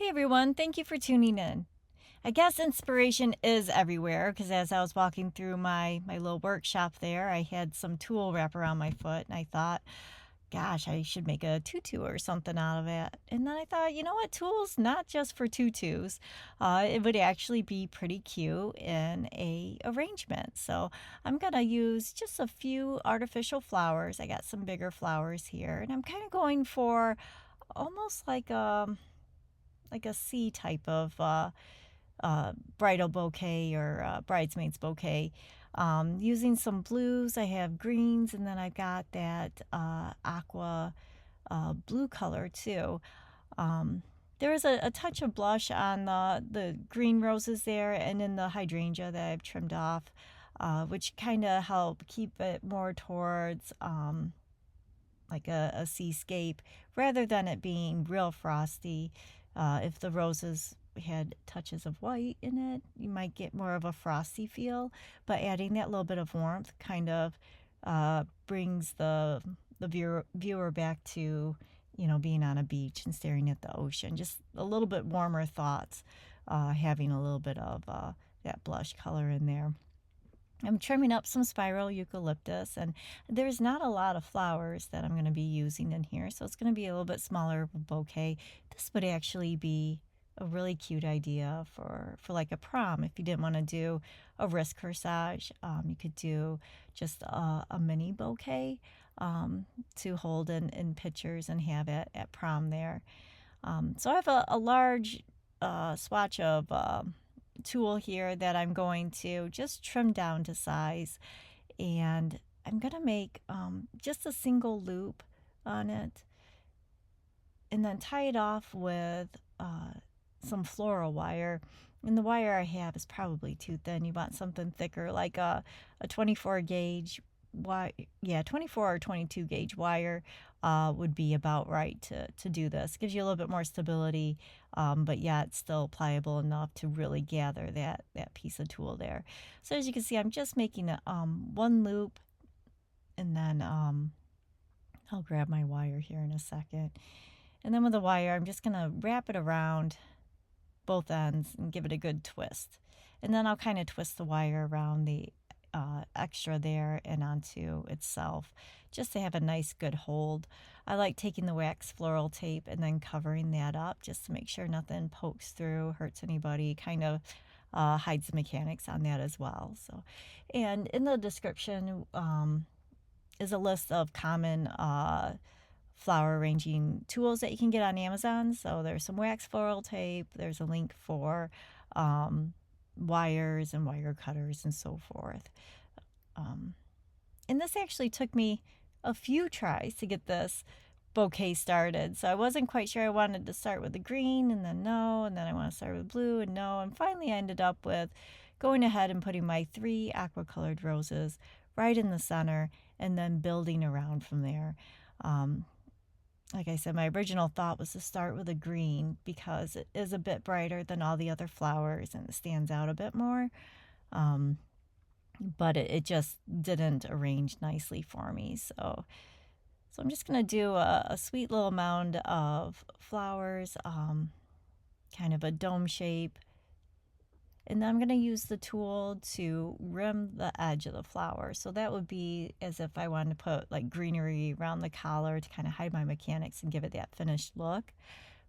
Hey everyone, thank you for tuning in. I guess inspiration is everywhere because as I was walking through my little workshop there, I had some tulle wrap around my foot and I thought, gosh, I should make a tutu or something out of it. And then I thought, you know what, tulle's not just for tutus. It would actually be pretty cute in a arrangement. So I'm gonna use just a few artificial flowers. I got some bigger flowers here and I'm kind of going for almost like a C type of bridal bouquet or bridesmaids bouquet. Using some blues, I have greens, and then I've got that aqua blue color too. There is a touch of blush on the green roses there and in the hydrangea that I've trimmed off, which kind of help keep it more towards like a seascape rather than it being real frosty. If the roses had touches of white in it, you might get more of a frosty feel, but adding that little bit of warmth kind of brings the viewer back to, being on a beach and staring at the ocean. Just a little bit warmer thoughts, having a little bit of that blush color in there. I'm trimming up some spiral eucalyptus, and there's not a lot of flowers that I'm going to be using in here, so it's going to be a little bit smaller bouquet. This would actually be a really cute idea for like a prom. If you didn't want to do a wrist corsage, you could do just a mini bouquet to hold in pictures and have it at prom there. So I have a large swatch of tulle here that I'm going to just trim down to size, and I'm going to make just a single loop on it and then tie it off with some floral wire. And the wire I have is probably too thin. You want something thicker, like a 24 gauge wire. Yeah, 24 or 22 gauge wire would be about right to do this. Gives you a little bit more stability, but yeah, it's still pliable enough to really gather that piece of tulle there. So as you can see, I'm just making a, one loop, and then I'll grab my wire here in a second. And then with the wire, I'm just going to wrap it around both ends and give it a good twist. And then I'll kind of twist the wire around the extra there and onto itself just to have a nice good hold. I like taking the wax floral tape and then covering that up just to make sure nothing pokes through, hurts anybody, kind of hides the mechanics on that as well. So, and in the description is a list of common flower arranging tools that you can get on Amazon. So there's some wax floral tape, there's a link for wires and wire cutters and so forth. And this actually took me a few tries to get this bouquet started. So I wasn't quite sure. I wanted to start with the green and then no, and then I want to start with blue and no. And finally I ended up with going ahead and putting my 3 aqua colored roses right in the center and then building around from there. Like I said, my original thought was to start with a green because it is a bit brighter than all the other flowers and it stands out a bit more. But it just didn't arrange nicely for me. So I'm just going to do a sweet little mound of flowers, kind of a dome shape. And then I'm going to use the tulle to rim the edge of the flower. So that would be as if I wanted to put like greenery around the collar to kind of hide my mechanics and give it that finished look.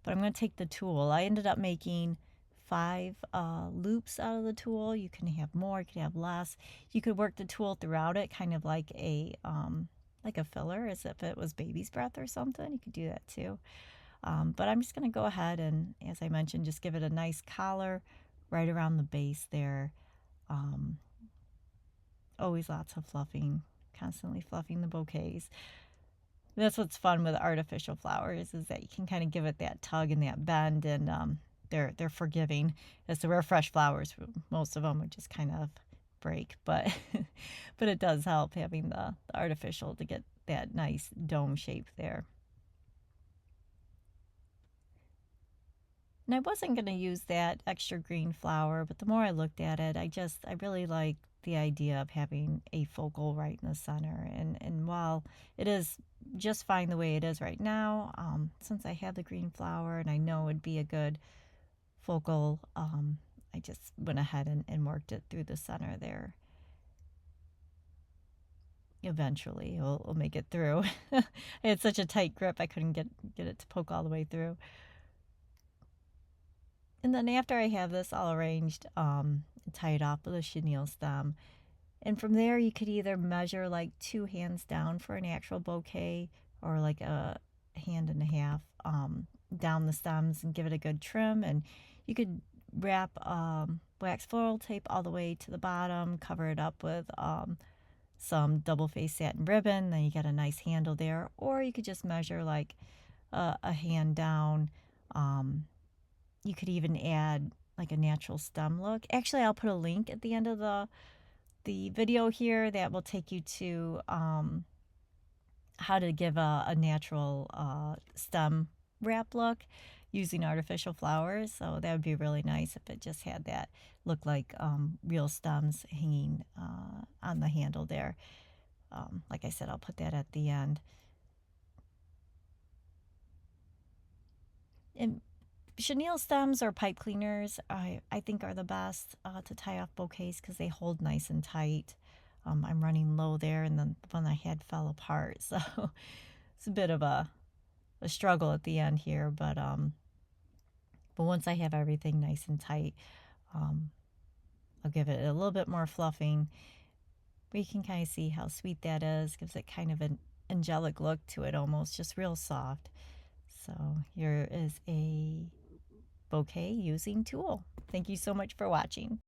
But I'm going to take the tulle. I ended up making 5 loops out of the tulle. You can have more, you can have less. You could work the tulle throughout it, kind of like a filler, as if it was baby's breath or something. You could do that too. But I'm just going to go ahead and, as I mentioned, just give it a nice collar right around the base there. Always lots of fluffing, constantly fluffing the bouquets. That's what's fun with artificial flowers, is that you can kind of give it that tug and that bend, and they're forgiving. As to where fresh flowers, most of them would just kind of break, but but it does help having the artificial to get that nice dome shape there. And I wasn't going to use that extra green flower, but the more I looked at it, I really like the idea of having a focal right in the center. And while it is just fine the way it is right now, since I have the green flower and I know it'd be a good focal, I just went ahead and worked it through the center there. Eventually it'll make it through. I had such a tight grip I couldn't get it to poke all the way through. And then after I have this all arranged, tie it off with a chenille stem. And from there you could either measure like 2 hands down for an actual bouquet, or like a hand and a half down the stems and give it a good trim. And you could wrap wax floral tape all the way to the bottom, cover it up with some double-faced satin ribbon, then you get a nice handle there. Or you could just measure like a hand down. You could even add like a natural stem look. Actually, I'll put a link at the end of the video here that will take you to how to give a natural stem wrap look using artificial flowers. So that would be really nice if it just had that look like real stems hanging on the handle there. Like I said, I'll put that at the end. And chenille stems or pipe cleaners, I think, are the best to tie off bouquets because they hold nice and tight. I'm running low there, and then the one I had fell apart, so it's a bit of a struggle at the end here. But once I have everything nice and tight, I'll give it a little bit more fluffing. But you can kind of see how sweet that is. Gives it kind of an angelic look to it, almost just real soft. So here is a bouquet using tulle. Thank you so much for watching.